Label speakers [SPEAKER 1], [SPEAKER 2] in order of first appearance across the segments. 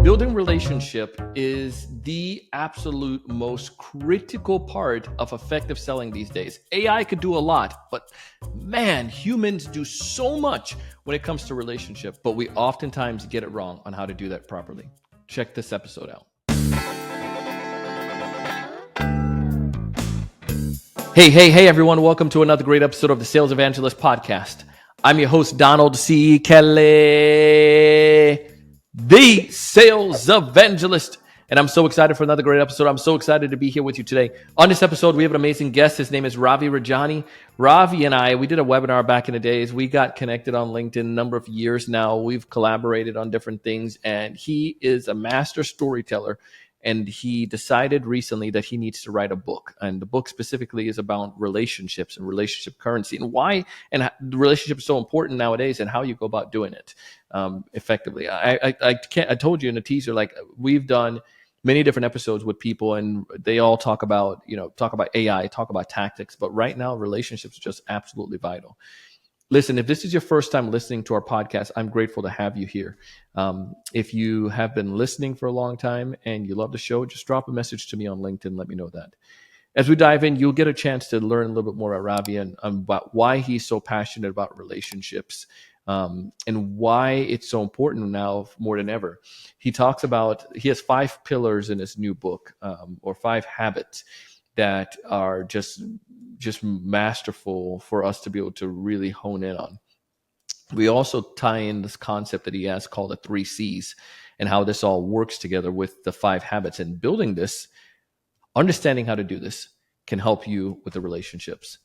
[SPEAKER 1] Building relationship is the absolute most critical part of effective selling these days. AI could do a lot, but man, humans do so much when it comes to relationship, but we oftentimes get it wrong on how to do that properly. Check this episode out. Hey, everyone. Welcome to another great episode of the Sales Evangelist Podcast. I'm your host, Donald C. Kelly, the Sales Evangelist. And I'm so excited for another great episode. I'm so excited to be here with you today. On this episode, we have an amazing guest. His name is Ravi Rajani. Ravi and we did a webinar back in the days. We got connected on LinkedIn a number of years now. We've collaborated on different things, and he is a master storyteller. And he decided recently that he needs to write a book. And the book specifically is about relationships and relationship currency and why and the relationship is so important nowadays and how you go about doing it effectively. I told you in the teaser, like we've done many different episodes with people and they all talk about AI, talk about tactics. But right now, relationships are just absolutely vital. Listen, if this is your first time listening to our podcast, I'm grateful to have you here. If you have been listening for a long time and you love the show, just drop a message to me on LinkedIn. Let me know that. As we dive in, you'll get a chance to learn a little bit more about Ravi and about why he's so passionate about relationships and why it's so important now more than ever. He talks about, he has 5 pillars in his new book, or 5 habits that are just masterful for us to be able to really hone in on. We also tie in this concept that he has called the 3 C's and how this all works together with the 5 habits. And building this, understanding how to do this can help you with the relationships.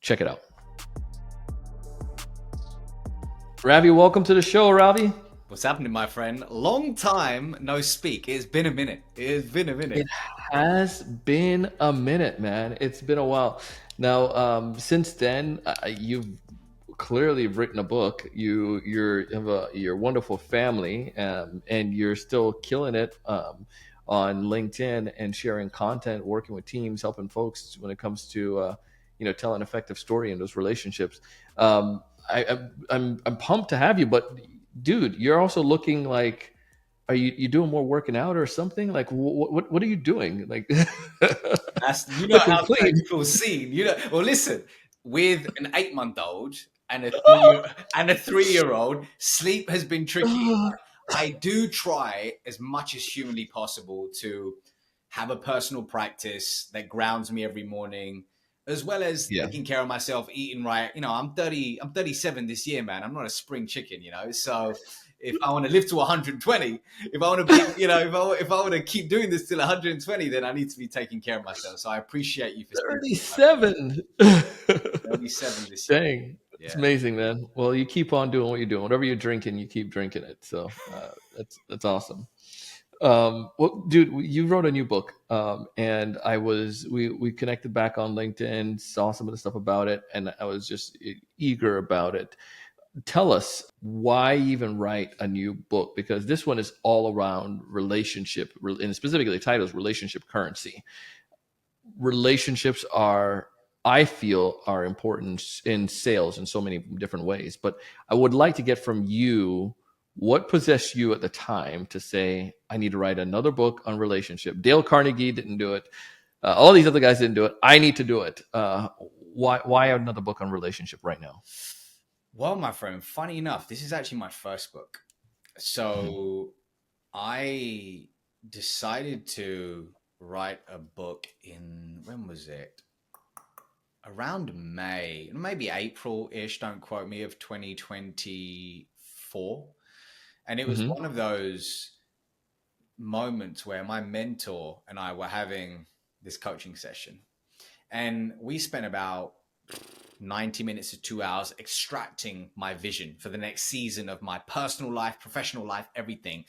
[SPEAKER 1] Check it out. Ravi, welcome to the show, Ravi.
[SPEAKER 2] What's happening, my friend? Long time no speak. It's been a minute.
[SPEAKER 1] It has been a minute, man. It's been a while. Now, since then, you've clearly written a book. You have your wonderful family, and you're still killing it on LinkedIn and sharing content, working with teams, helping folks when it comes to telling an effective story in those relationships. I'm pumped to have you, but dude, you're also looking like. Are you doing more working out or something? Like what are you doing? Like
[SPEAKER 2] That's how people seen. Well, listen, with an 8-month-old and a 3-year-old, sleep has been tricky. I do try as much as humanly possible to have a personal practice that grounds me every morning, as well as taking care of myself, eating right. I'm 37 this year, man. I'm not a spring chicken, so. If I want to live to 120, if I want to be, if I want to keep doing this till 120, then I need to be taking care of myself. So I appreciate you for
[SPEAKER 1] 37.
[SPEAKER 2] 37 this year.
[SPEAKER 1] Dang, it's amazing, man. Well, you keep on doing what you're doing. Whatever you're drinking, you keep drinking it. So that's awesome. Well, dude, you wrote a new book, and we connected back on LinkedIn, saw some of the stuff about it, and I was just eager about it. Tell us why even write a new book, because this one is all around relationship, and specifically the title is Relationship Currency. Relationships I feel are important in sales in so many different ways, but I would like to get from you what possessed you at the time to say, I need to write another book on relationship. Dale Carnegie didn't do it. All these other guys didn't do it. I need to do it. Why another book on relationship right now?
[SPEAKER 2] Well, my friend, funny enough, this is actually my first book. So I decided to write a book when was it? Around May, maybe April-ish, don't quote me, of 2024. And it was one of those moments where my mentor and I were having this coaching session. And we spent about 90 minutes to 2 hours extracting my vision for the next season of my personal life, professional life, everything.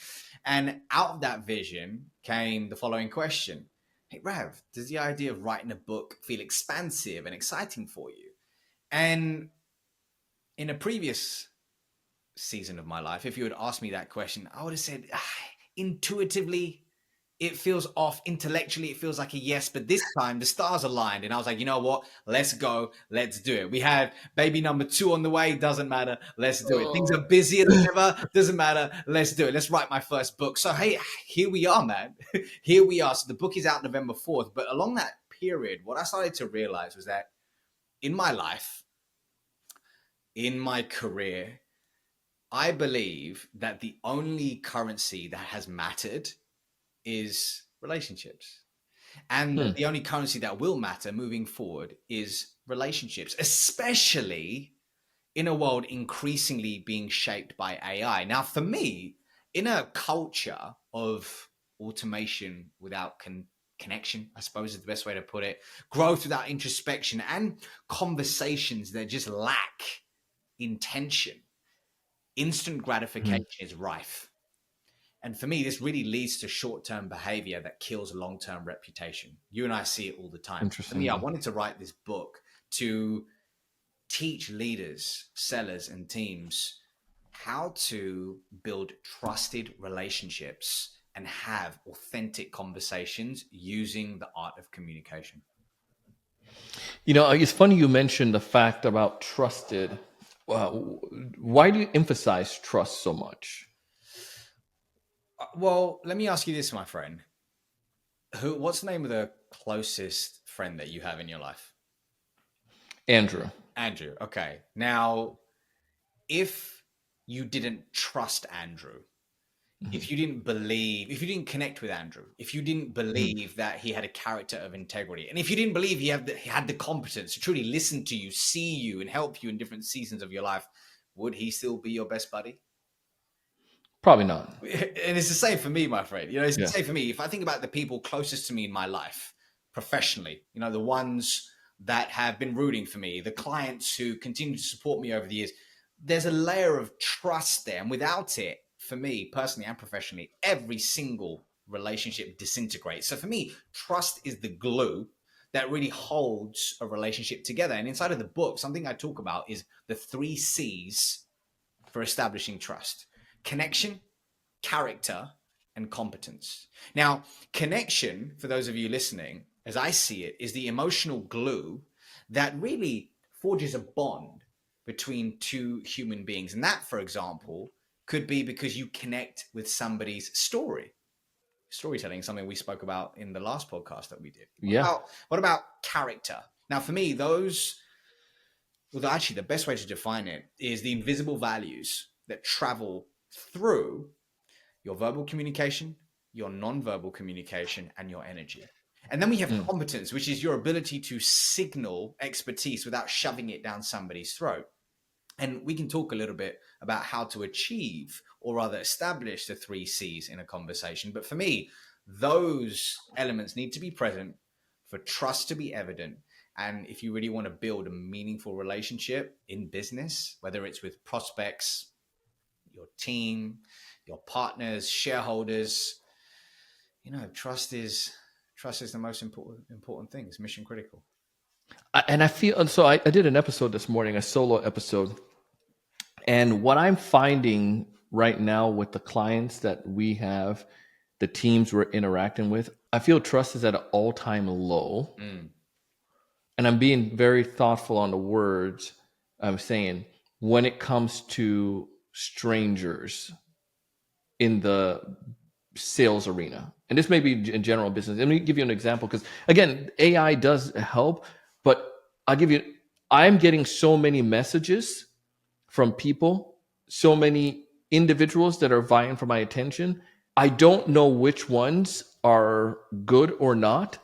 [SPEAKER 2] And out of that vision came the following question. Hey, Rav, does the idea of writing a book feel expansive and exciting for you? And in a previous season of my life, if you had asked me that question, I would have said, intuitively, it feels off. Intellectually, it feels like a yes, but this time the stars aligned. And I was like, you know what? Let's go. Let's do it. We had baby number 2 on the way. Doesn't matter. Let's do it. Things are busier than ever. Doesn't matter. Let's do it. Let's write my first book. So, hey, here we are, man. Here we are. So the book is out November 4th. But along that period, what I started to realize was that in my life, in my career, I believe that the only currency that has mattered is relationships. And the only currency that will matter moving forward is relationships, especially in a world increasingly being shaped by AI. Now, for me, in a culture of automation without connection, I suppose is the best way to put it, growth without introspection, and conversations that just lack intention, instant gratification is rife. And for me, this really leads to short-term behavior that kills long-term reputation. You and I see it all the time. For me, I wanted to write this book to teach leaders, sellers, and teams how to build trusted relationships and have authentic conversations using the art of communication.
[SPEAKER 1] You know, it's funny you mentioned the fact about trusted. Why do you emphasize trust so much?
[SPEAKER 2] Well, let me ask you this, my friend. What's the name of the closest friend that you have in your life?
[SPEAKER 1] Andrew.
[SPEAKER 2] Andrew. Okay. Now, if you didn't trust Andrew, if you didn't believe, if you didn't connect with Andrew, if you didn't believe that he had a character of integrity, and if you didn't believe he had the competence to truly listen to you, see you, and help you in different seasons of your life, would he still be your best buddy?
[SPEAKER 1] Probably not.
[SPEAKER 2] And it's the same for me, my friend. You know, it's the same for me. If I think about the people closest to me in my life, professionally, you know, the ones that have been rooting for me, the clients who continue to support me over the years, there's a layer of trust there. And without it, for me personally and professionally, every single relationship disintegrates. So for me, trust is the glue that really holds a relationship together. And inside of the book, something I talk about is the 3 C's for establishing trust: connection, character, and competence. Now, connection, for those of you listening, as I see it, is the emotional glue that really forges a bond between 2 human beings. And that, for example, could be because you connect with somebody's story. Storytelling is something we spoke about in the last podcast that we did. What about character? Now, for me, actually, the best way to define it is the invisible values that travel through your verbal communication, your non-verbal communication, and your energy. And then we have competence, which is your ability to signal expertise without shoving it down somebody's throat. And we can talk a little bit about how to achieve, or rather establish, the 3 C's in a conversation. But for me, those elements need to be present for trust to be evident. And if you really want to build a meaningful relationship in business, whether it's with prospects, your team, your partners, shareholders, you know, trust is the most important thing. It's mission critical.
[SPEAKER 1] And I feel, so I did an episode this morning, a solo episode. And what I'm finding right now with the clients that we have, the teams we're interacting with, I feel trust is at an all-time low. And I'm being very thoughtful on the words I'm saying when it comes to strangers in the sales arena. And this may be in general business. Let me give you an example, because again, AI does help, but I'm getting so many messages from people, so many individuals that are vying for my attention. I don't know which ones are good or not.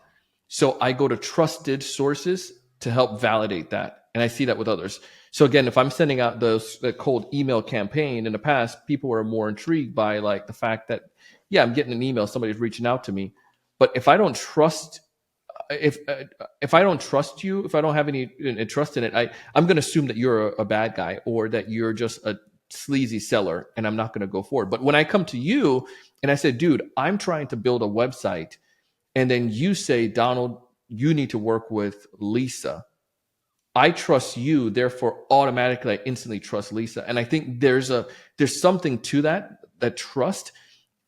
[SPEAKER 1] So I go to trusted sources to help validate that. And I see that with others. So again, if I'm sending out the cold email campaign, in the past, people were more intrigued by like the fact that, yeah, I'm getting an email, somebody's reaching out to me. But if I don't trust, if I don't trust you, if I don't have any trust in it, I'm going to assume that you're a bad guy, or that you're just a sleazy seller, and I'm not going to go forward. But when I come to you and I say, dude, I'm trying to build a website, and then you say, Donald, you need to work with Lisa, I trust you, therefore automatically I instantly trust Lisa. And I think there's something to that trust.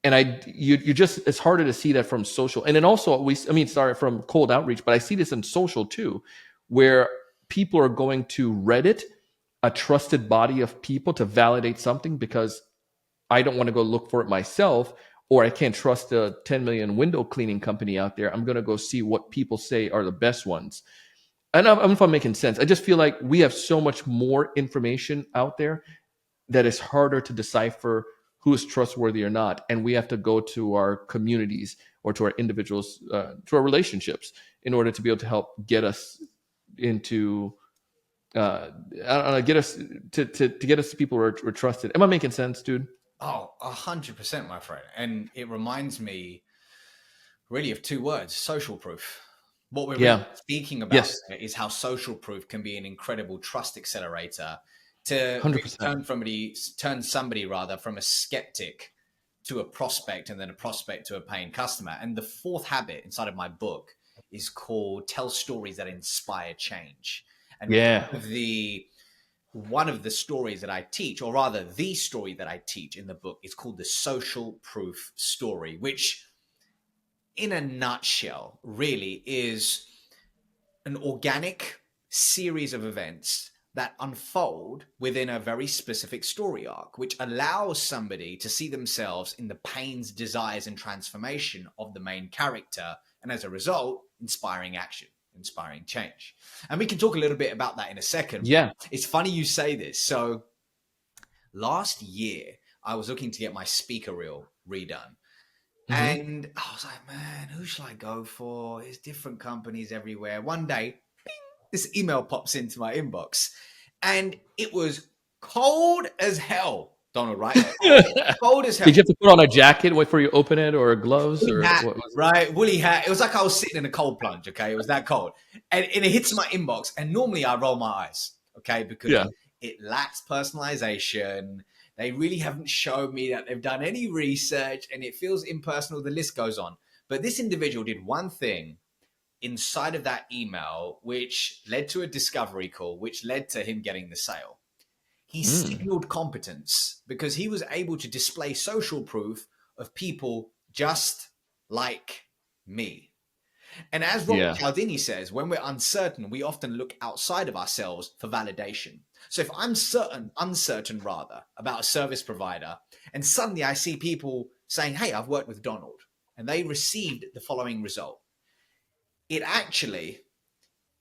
[SPEAKER 1] and you just, it's harder to see that from social. And then also sorry, from cold outreach, but I see this in social too, where people are going to Reddit, a trusted body of people, to validate something because I don't want to go look for it myself, or I can't trust the 10 million window cleaning company out there. I'm going to go see what people say are the best ones. And I don't know if I'm making sense. I just feel like we have so much more information out there that it's harder to decipher who is trustworthy or not. And we have to go to our communities or to our individuals, to our relationships, in order to be able to help get us into, I don't know, get us to get us to people who are trusted. Am I making sense, dude?
[SPEAKER 2] Oh, 100%, my friend. And it reminds me really of two words: social proof. What we're really
[SPEAKER 1] Yeah.
[SPEAKER 2] speaking about
[SPEAKER 1] Yes.
[SPEAKER 2] is how social proof can be an incredible trust accelerator to really
[SPEAKER 1] 100%.
[SPEAKER 2] turn somebody rather from a skeptic to a prospect, and then a prospect to a paying customer. And the fourth habit inside of my book is called Tell Stories That Inspire Change. And
[SPEAKER 1] Yeah.
[SPEAKER 2] one of the stories that I teach, or rather the story that I teach in the book, is called the social proof story, which in a nutshell really is an organic series of events that unfold within a very specific story arc, which allows somebody to see themselves in the pains, desires, and transformation of the main character. And as a result, inspiring action, inspiring change. And we can talk a little bit about that in a second.
[SPEAKER 1] Yeah.
[SPEAKER 2] It's funny you say this. So last year, I was looking to get my speaker reel redone.
[SPEAKER 1] Mm-hmm.
[SPEAKER 2] And I was like, man, who should I go for? There's different companies everywhere. One day, this email pops into my inbox, and it was cold as hell, Donald, right? Cold as hell.
[SPEAKER 1] Did you have to put on a jacket before you open it, or gloves,
[SPEAKER 2] Woolly
[SPEAKER 1] or
[SPEAKER 2] hat,
[SPEAKER 1] what was
[SPEAKER 2] right? Woolly hat. It was like I was sitting in a cold plunge, okay? It was that cold. And it hits my inbox, and normally I roll my eyes, okay?
[SPEAKER 1] it?
[SPEAKER 2] Because
[SPEAKER 1] Yeah.
[SPEAKER 2] it lacks personalization. They really haven't shown me that they've done any research, and it feels impersonal. The list goes on. But this individual did one thing inside of that email, which led to a discovery call, which led to him getting the sale. He
[SPEAKER 1] Mm.
[SPEAKER 2] signaled competence because he was able to display social proof of people just like me. And as Robert
[SPEAKER 1] Yeah.
[SPEAKER 2] Cialdini says, when we're uncertain, we often look outside of ourselves for validation. So if I'm uncertain rather, about a service provider, and suddenly I see people saying, hey, I've worked with Donald, and they received the following result, it actually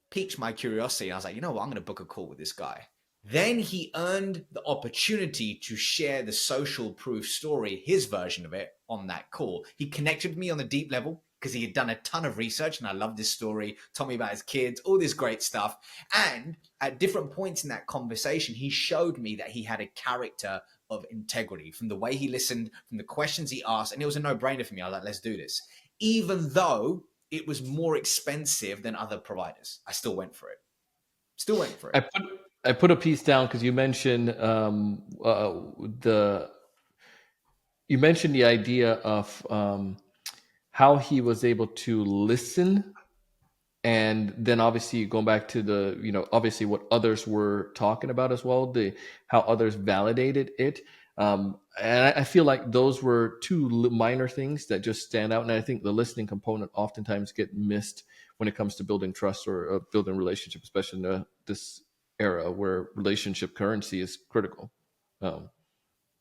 [SPEAKER 2] piqued my curiosity. I was like, you know what? I'm going to book a call with this guy. Then he earned the opportunity to share the social proof story, his version of it, on that call. He connected with me on a deep level because he had done a ton of research, and I loved his story, told me about his kids, all this great stuff. And at different points in that conversation, he showed me that he had a character of integrity from the way he listened, from the questions he asked. And it was a no-brainer for me. I was like, let's do this. Even though it was more expensive than other providers, I still went for it. Still went for it.
[SPEAKER 1] I put a piece down because the you mentioned the idea of how he was able to listen, and then obviously going back to the, obviously what others were talking about as well, the how others validated it. And I feel like those were two minor things that just stand out, and I think the listening component oftentimes get missed when it comes to building trust, or building relationship, especially in this era where relationship currency is critical. um,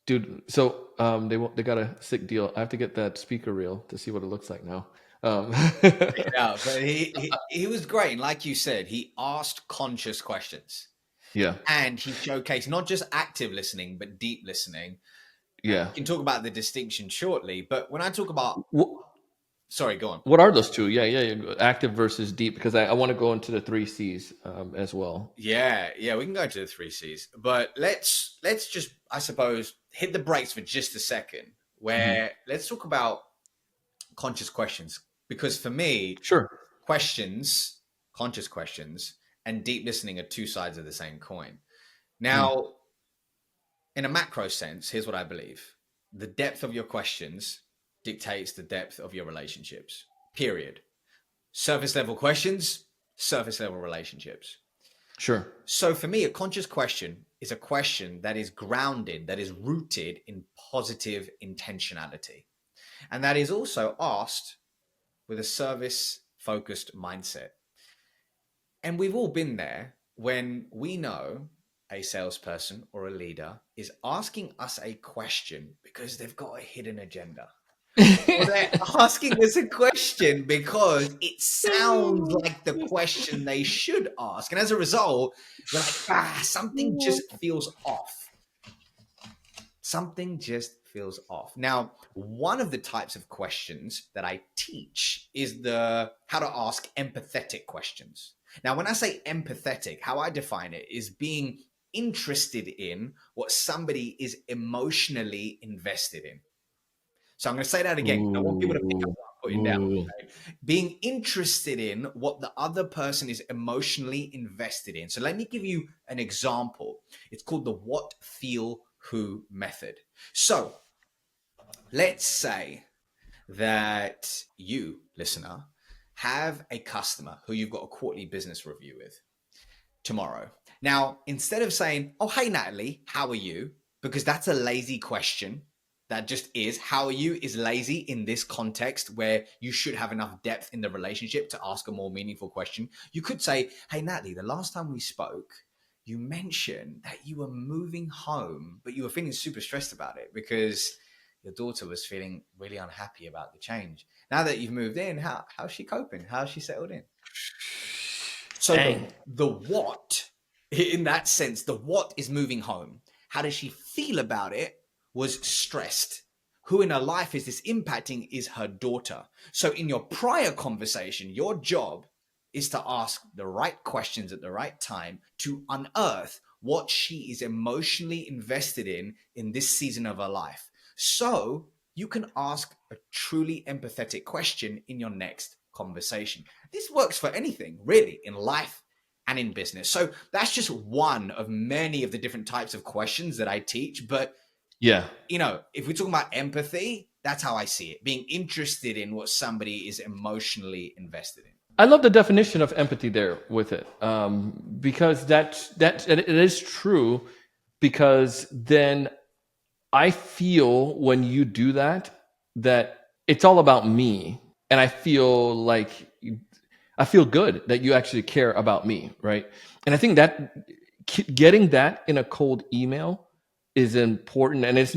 [SPEAKER 1] Dude, so they got a sick deal. I have to get that speaker reel to see what it looks like now. um,
[SPEAKER 2] Yeah, but he was great. And like you said, he asked conscious questions,
[SPEAKER 1] yeah.
[SPEAKER 2] and he showcased not just active listening, but deep listening. And
[SPEAKER 1] Yeah.
[SPEAKER 2] we can talk about the distinction shortly. But when I talk about, sorry, go on.
[SPEAKER 1] What are those two? Yeah, yeah, yeah. Active versus deep, because I want to go into the three C's as well.
[SPEAKER 2] Yeah, we can go to the three C's, but let's just, I suppose, hit the brakes for just a second.
[SPEAKER 1] Hmm.
[SPEAKER 2] Where let's talk about conscious questions, because for me,
[SPEAKER 1] Sure.
[SPEAKER 2] questions, conscious questions, and deep listening are two sides of the same coin.
[SPEAKER 1] Mm.
[SPEAKER 2] Now, in a macro sense, here's what I believe: the depth of your questions dictates the depth of your relationships. Period. Surface level questions, surface level relationships.
[SPEAKER 1] Sure.
[SPEAKER 2] So for me, a conscious question is a question that is grounded, that is rooted in positive intentionality. And that is also asked with a service-focused mindset. And we've all been there when we know a salesperson or a leader is asking us a question because they've got a hidden agenda. Or they're asking us a question because it sounds like the question they should ask. And as a result, we're like, something just feels off. Something just feels off. Now, one of the types of questions that I teach is the how to ask empathetic questions. Now, when I say empathetic, how I define it is being interested in what somebody is emotionally invested in. So I'm going to say that again. I want people to pick up what I'm putting down. Okay? Being interested in what the other person is emotionally invested in. So let me give you an example. It's called the what, feel, who method. So let's say that you, listener, have a customer who you've got a quarterly business review with tomorrow. Now, instead of saying, oh, hey, Natalie, how are you? Because that's a lazy question. That just is. How are you is lazy in this context where you should have enough depth in the relationship to ask a more meaningful question. You could say, hey, Natalie, the last time we spoke, you mentioned that you were moving home, but you were feeling super stressed about it because your daughter was feeling really unhappy about the change. Now that you've moved in, how's she coping? How's she settled in? So the what, in that sense, the what is moving home. How does she feel about it? Was stressed. Who in her life is this impacting is her daughter. So in your prior conversation, your job is to ask the right questions at the right time to unearth what she is emotionally invested in this season of her life. So you can ask a truly empathetic question in your next conversation. This works for anything, really, in life and in business. So that's just one of many of the different types of questions that I teach. But
[SPEAKER 1] yeah,
[SPEAKER 2] you know, if we're talking about empathy, that's how I see it. Being interested in what somebody is emotionally invested in.
[SPEAKER 1] I love the definition of empathy there with it, because that it is true. Because then I feel when you do that it's all about me, and I feel like I feel good that you actually care about me, right? And I think that getting that in a cold email is important, and it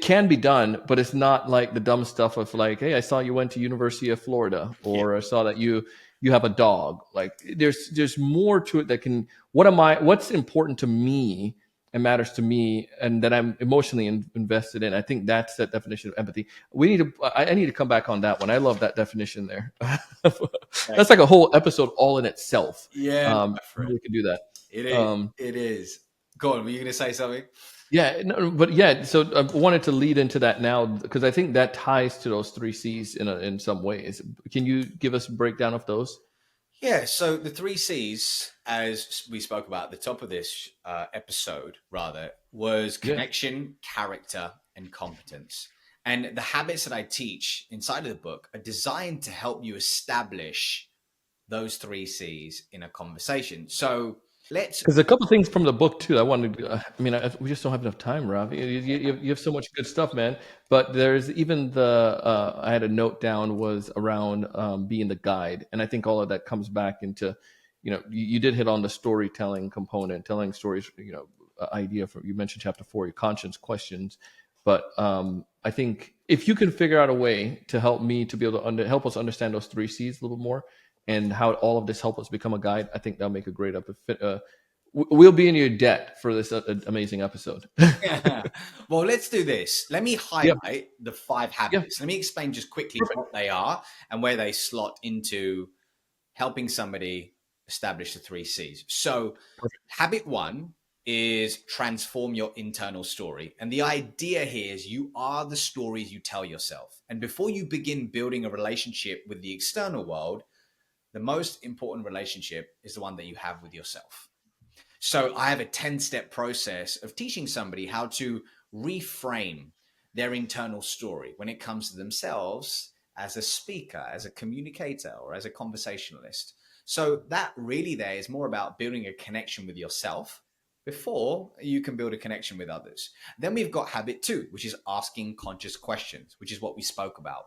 [SPEAKER 1] can be done, but it's not like the dumb stuff of like, hey, I saw you went to University of Florida, or I saw that you have a dog. Like there's more to it that can, what's important to me and matters to me and that I'm emotionally invested in. I think that's that definition of empathy. I need to come back on that one. I love that definition there. That's like a whole episode all in itself.
[SPEAKER 2] Yeah,
[SPEAKER 1] We could do that.
[SPEAKER 2] it is. It is. Go on. Were you going to say something?
[SPEAKER 1] Yeah, no, but yeah, so I wanted to lead into that now because I think that ties to those three C's in some ways. Can you give us a breakdown of those?
[SPEAKER 2] Yeah, so the three C's, as we spoke about at the top of this episode, rather, was connection, character, and competence. And the habits that I teach inside of the book are designed to help you establish those three C's in a conversation. So
[SPEAKER 1] Because a couple things from the book too. I wanted. We just don't have enough time, Ravi. You have so much good stuff, man. But there's even the. I had a note down was around being the guide, and I think all of that comes back into, you did hit on the storytelling component, telling stories. Idea from you mentioned chapter 4, your conscience questions, but I think if you can figure out a way to help me to be able to help us understand those three C's a little bit more, and how all of this help us become a guide, I think that'll make a great we'll be in your debt for this amazing episode.
[SPEAKER 2] Well, let's do this. Let me highlight the 5 habits. Let me explain just quickly what they are and where they slot into helping somebody establish the 3 C's. So habit 1 is transform your internal story. And the idea here is you are the stories you tell yourself. And before you begin building a relationship with the external world, the most important relationship is the one that you have with yourself. So I have a 10-step process of teaching somebody how to reframe their internal story when it comes to themselves as a speaker, as a communicator, or as a conversationalist. So that really there is more about building a connection with yourself before you can build a connection with others. Then we've got habit 2, which is asking conscious questions, which is what we spoke about.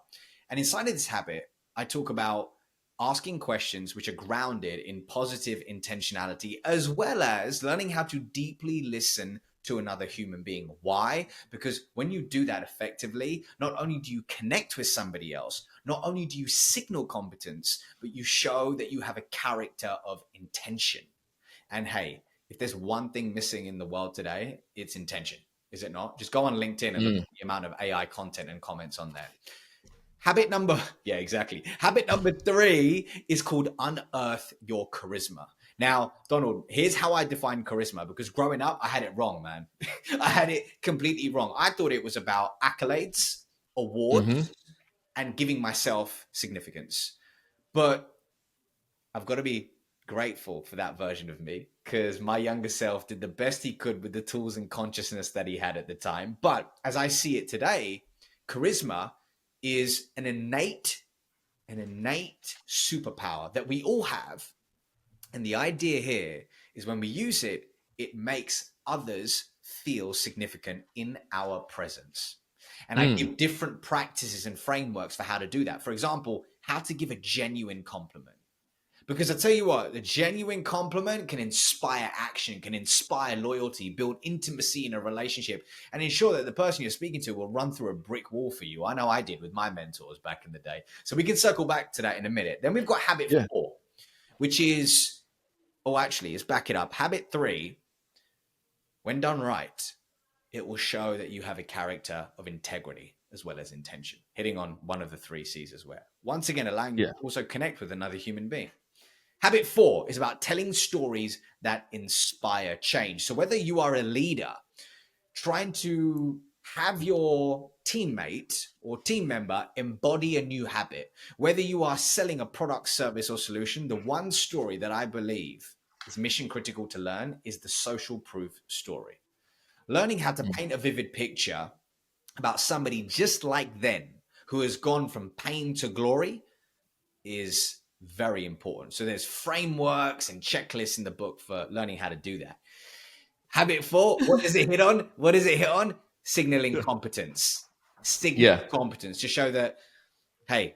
[SPEAKER 2] And inside of this habit, I talk about asking questions which are grounded in positive intentionality, as well as learning how to deeply listen to another human being. Why? Because when you do that effectively, not only do you connect with somebody else, not only do you signal competence, but you show that you have a character of intention. And hey, if there's one thing missing in the world today, it's intention, is it not? Just go on LinkedIn and look at the amount of AI content and comments on there. Yeah, exactly. Habit number 3 is called unearth your charisma. Now, Donald, here's how I define charisma, because growing up, I had it wrong, man. I had it completely wrong. I thought it was about accolades, awards, and giving myself significance. But I've got to be grateful for that version of me, because my younger self did the best he could with the tools and consciousness that he had at the time. But as I see it today, charisma is an innate superpower that we all have. And the idea here is when we use it, it makes others feel significant in our presence. And I give different practices and frameworks for how to do that. For example, how to give a genuine compliment. Because I tell you what, the genuine compliment can inspire action, can inspire loyalty, build intimacy in a relationship, and ensure that the person you're speaking to will run through a brick wall for you. I know I did with my mentors back in the day. So we can circle back to that in a minute. Then we've got habit 4, which is, let's back it up. Habit 3, when done right, it will show that you have a character of integrity as well as intention, hitting on one of the 3 C's as well. Once again, allowing you to also connect with another human being. Habit 4 is about telling stories that inspire change. So whether you are a leader trying to have your teammate or team member embody a new habit, whether you are selling a product, service, or solution, the one story that I believe is mission critical to learn is the social proof story. Learning how to paint a vivid picture about somebody just like them who has gone from pain to glory is very important. So there's frameworks and checklists in the book for learning how to do that. Habit 4, what does it hit on? What does it hit on? Signaling competence. Signaling competence to show that, hey,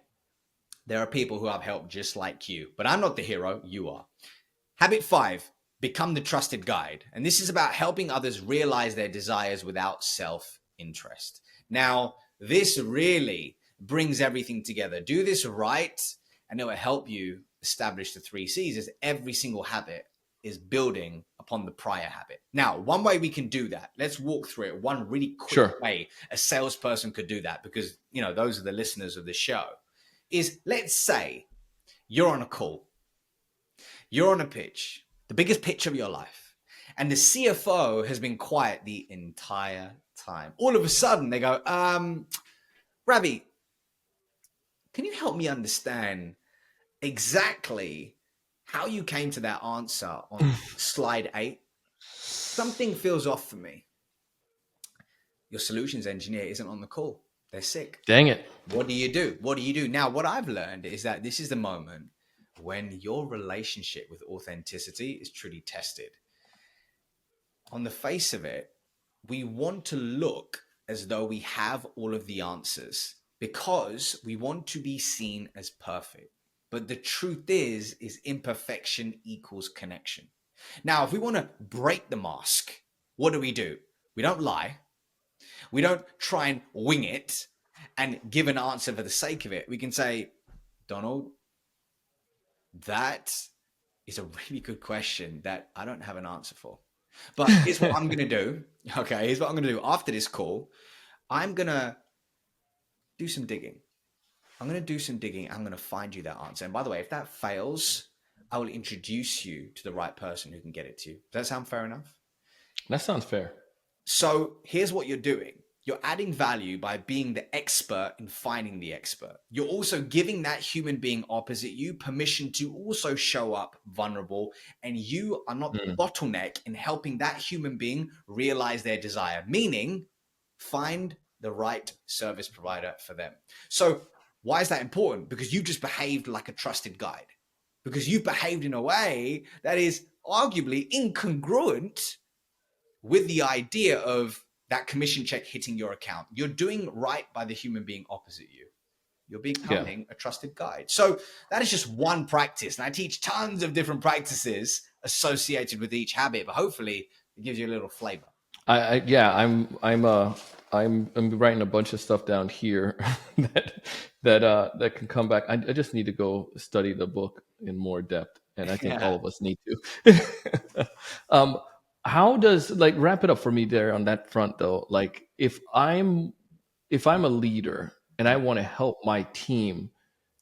[SPEAKER 2] there are people who I've helped just like you, but I'm not the hero, you are. Habit 5, become the trusted guide. And this is about helping others realize their desires without self-interest. Now, this really brings everything together. Do this right, and it will help you establish the 3 C's, as every single habit is building upon the prior habit. Now, one way we can do that, let's walk through it. One really quick way a salesperson could do that, because, you know, those are the listeners of the show, is let's say you're on a call, you're on a pitch, the biggest pitch of your life, and the CFO has been quiet the entire time. All of a sudden they go, Ravi, can you help me understand exactly how you came to that answer on slide 8? Something feels off for me. Your solutions engineer isn't on the call. They're sick.
[SPEAKER 1] Dang it.
[SPEAKER 2] What do you do? What do you do? Now, what I've learned is that this is the moment when your relationship with authenticity is truly tested. On the face of it, we want to look as though we have all of the answers because we want to be seen as perfect. But the truth is imperfection equals connection. Now, if we want to break the mask, what do? We don't lie. We don't try and wing it and give an answer for the sake of it. We can say, Donald, that is a really good question that I don't have an answer for. But here's what I'm going to do. Okay, here's what I'm going to do. After this call, I'm going to do some digging. I'm going to do some digging. I'm going to find you that answer. And by the way, if that fails, I will introduce you to the right person who can get it to you. Does that sound fair enough?
[SPEAKER 1] That sounds fair.
[SPEAKER 2] So here's what you're doing. You're adding value by being the expert in finding the expert. You're also giving that human being opposite you permission to also show up vulnerable, and you are not the bottleneck in helping that human being realize their desire, meaning find the right service provider for them. So why is that important? Because you just behaved like a trusted guide, because you behaved in a way that is arguably incongruent with the idea of that commission check hitting your account. You're doing right by the human being opposite you. You're becoming a trusted guide. So that is just one practice. And I teach tons of different practices associated with each habit, but hopefully it gives you a little flavor.
[SPEAKER 1] I'm writing a bunch of stuff down here that can come back. I just need to go study the book in more depth, and I think all of us need to. How does, like, wrap it up for me there on that front though? Like, if I'm a leader and I want to help my team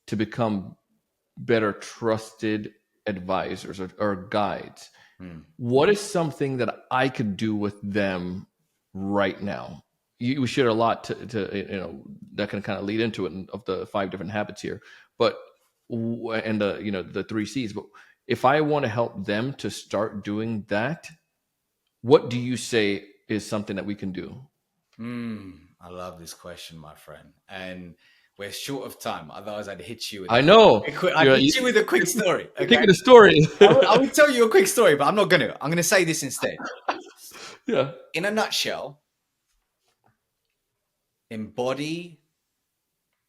[SPEAKER 1] to become better trusted advisors or guides, what is something that I could do with them right now? We shared a lot to that can kind of lead into it of the 5 different habits here, but and the 3 C's. But if I want to help them to start doing that, what do you say is something that we can do?
[SPEAKER 2] I love this question, my friend. And we're short of time. Otherwise, I'd hit you with
[SPEAKER 1] I know.
[SPEAKER 2] I'd hit you with a quick story. Okay?
[SPEAKER 1] Think of the story.
[SPEAKER 2] I will tell you a quick story, but I'm not going to. I'm going to say this instead.
[SPEAKER 1] Yeah.
[SPEAKER 2] In a nutshell, embody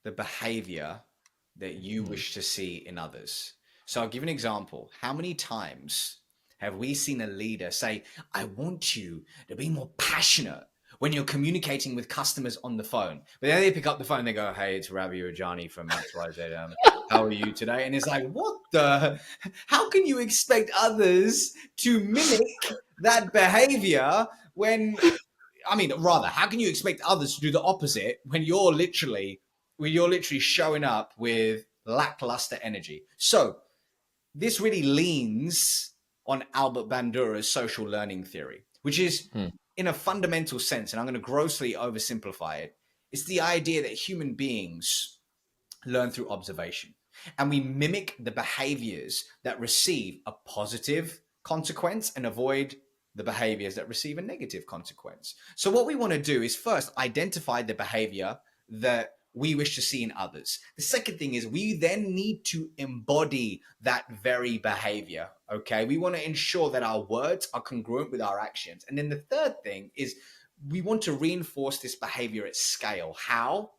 [SPEAKER 2] the behavior that you wish to see in others. So I'll give an example. How many times have we seen a leader say, I want you to be more passionate when you're communicating with customers on the phone? But then they pick up the phone and they go, hey, it's Ravi Rajani from XYZ. How are you today? And it's like, how can you expect others to mimic that behavior when, how can you expect others to do the opposite when you're literally showing up with lackluster energy? So this really leans on Albert Bandura's social learning theory, which is in a fundamental sense, and I'm going to grossly oversimplify it, it's the idea that human beings learn through observation, and we mimic the behaviors that receive a positive consequence and avoid the behaviors that receive a negative consequence. So what we want to do is first identify the behavior that we wish to see in others. The second thing is we then need to embody that very behavior. Okay. We want to ensure that our words are congruent with our actions. And then the third thing is we want to reinforce this behavior at scale. How?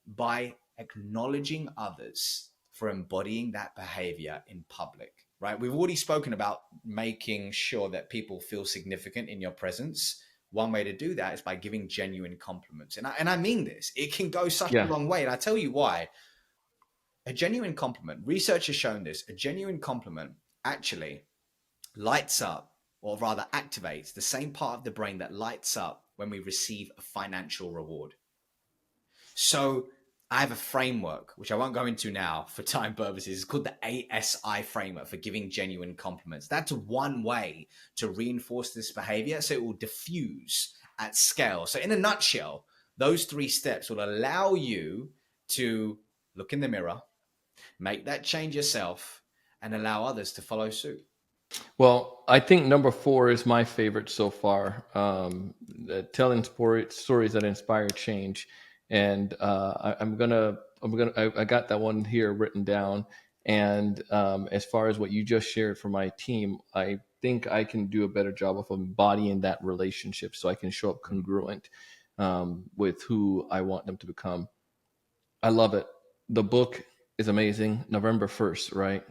[SPEAKER 2] By acknowledging others for embodying that behavior in public, right? We've already spoken about making sure that people feel significant in your presence. One way to do that is by giving genuine compliments. And I mean this, it can go such a long way. And I tell you why. A genuine compliment, research has shown this, a genuine compliment actually lights up, or rather activates the same part of the brain that lights up when we receive a financial reward. So I have a framework, which I won't go into now for time purposes. It's called the ASI framework for giving genuine compliments. That's one way to reinforce this behavior so it will diffuse at scale. So in a nutshell, those 3 steps will allow you to look in the mirror, make that change yourself, and allow others to follow suit.
[SPEAKER 1] Well, I think number 4 is my favorite so far. Telling stories that inspire change. And I got that one here written down. And as far as what you just shared for my team, I think I can do a better job of embodying that relationship so I can show up congruent with who I want them to become. I love it. The book is amazing. November 1st, right?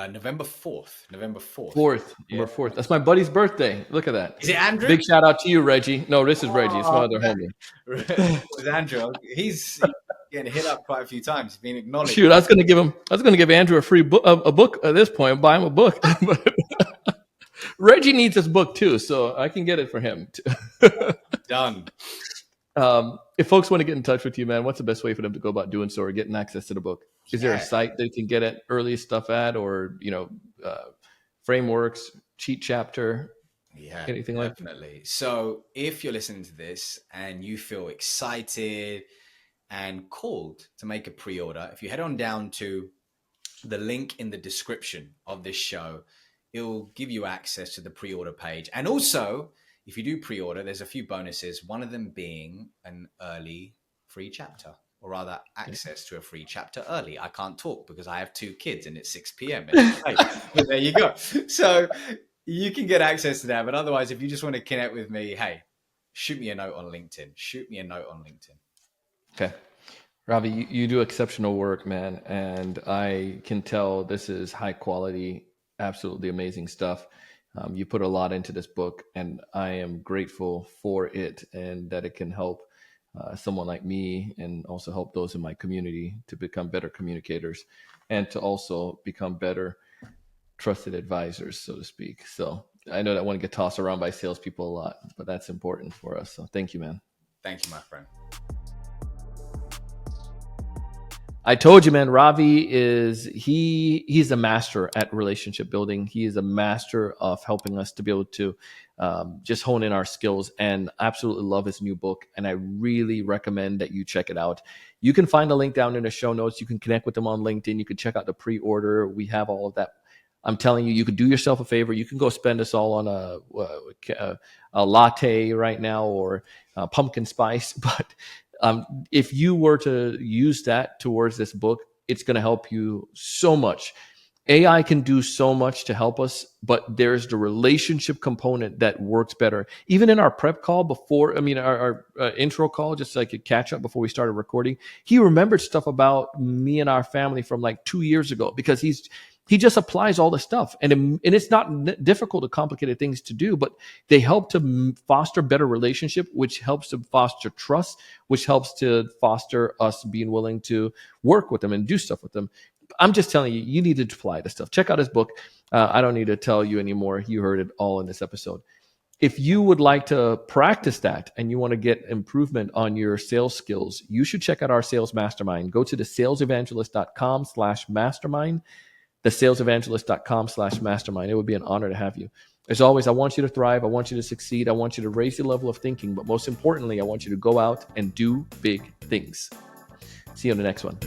[SPEAKER 2] November 4th. November
[SPEAKER 1] 4th. That's my buddy's birthday. Look at that.
[SPEAKER 2] Is it Andrew?
[SPEAKER 1] Big shout out to you, Reggie. No, this is Reggie. It's my other homie.
[SPEAKER 2] It's Andrew. He's getting hit up quite a few times. He's been acknowledged.
[SPEAKER 1] Shoot, I was going to give Andrew a free book, a book at this point. Buy him a book. Reggie needs this book too, so I can get it for him too.
[SPEAKER 2] Done.
[SPEAKER 1] If folks want to get in touch with you, man, what's the best way for them to go about doing so or getting access to the book? Is there a site they can get at early stuff at, or frameworks, cheat chapter?
[SPEAKER 2] Yeah,
[SPEAKER 1] anything
[SPEAKER 2] definitely.
[SPEAKER 1] Like that?
[SPEAKER 2] So if you're listening to this and you feel excited and called to make a pre-order, if you head on down to the link in the description of this show, it will give you access to the pre-order page. And also, if you do pre-order, there's a few bonuses, one of them being an early free chapter, or rather access to a free chapter early. I can't talk because I have 2 kids and it's 6 p.m. But there you go. So You can get access to that. But otherwise, if you just want to connect with me, hey, shoot me a note on LinkedIn. Shoot me a note on LinkedIn.
[SPEAKER 1] Okay. Ravi, you do exceptional work, man. And I can tell this is high quality, absolutely amazing stuff. You put a lot into this book, and I am grateful for it and that it can help someone like me and also help those in my community to become better communicators and to also become better trusted advisors, so to speak. So I know that one get tossed around by salespeople a lot, but that's important for us. So thank you, man.
[SPEAKER 2] Thank you, my friend.
[SPEAKER 1] I told you, man, Ravi he's a master at relationship building. He is a master of helping us to be able to just hone in our skills, and absolutely love his new book. And I really recommend that you check it out. You can find a link down in the show notes. You can connect with him on LinkedIn. You can check out the pre-order. We have all of that. I'm telling you, you could do yourself a favor. You can go spend us all on a latte right now or pumpkin spice. But if you were to use that towards this book, it's going to help you so much. AI can do so much to help us, but there's the relationship component that works better. Even in our prep call before, our intro call, just like a catch up before we started recording, he remembered stuff about me and our family from like 2 years ago because he just applies all the stuff, and it's not difficult or complicated things to do, but they help to foster better relationship, which helps to foster trust, which helps to foster us being willing to work with them and do stuff with them. I'm just telling you, you need to apply this stuff. Check out his book. I don't need to tell you anymore. You heard it all in this episode. If you would like to practice that and you want to get improvement on your sales skills, you should check out our sales mastermind. Go to the salesevangelist.com/mastermind, thesalesevangelist.com/mastermind. It would be an honor to have you. As always, I want you to thrive. I want you to succeed. I want you to raise your level of thinking. But most importantly, I want you to go out and do big things. See you on the next one.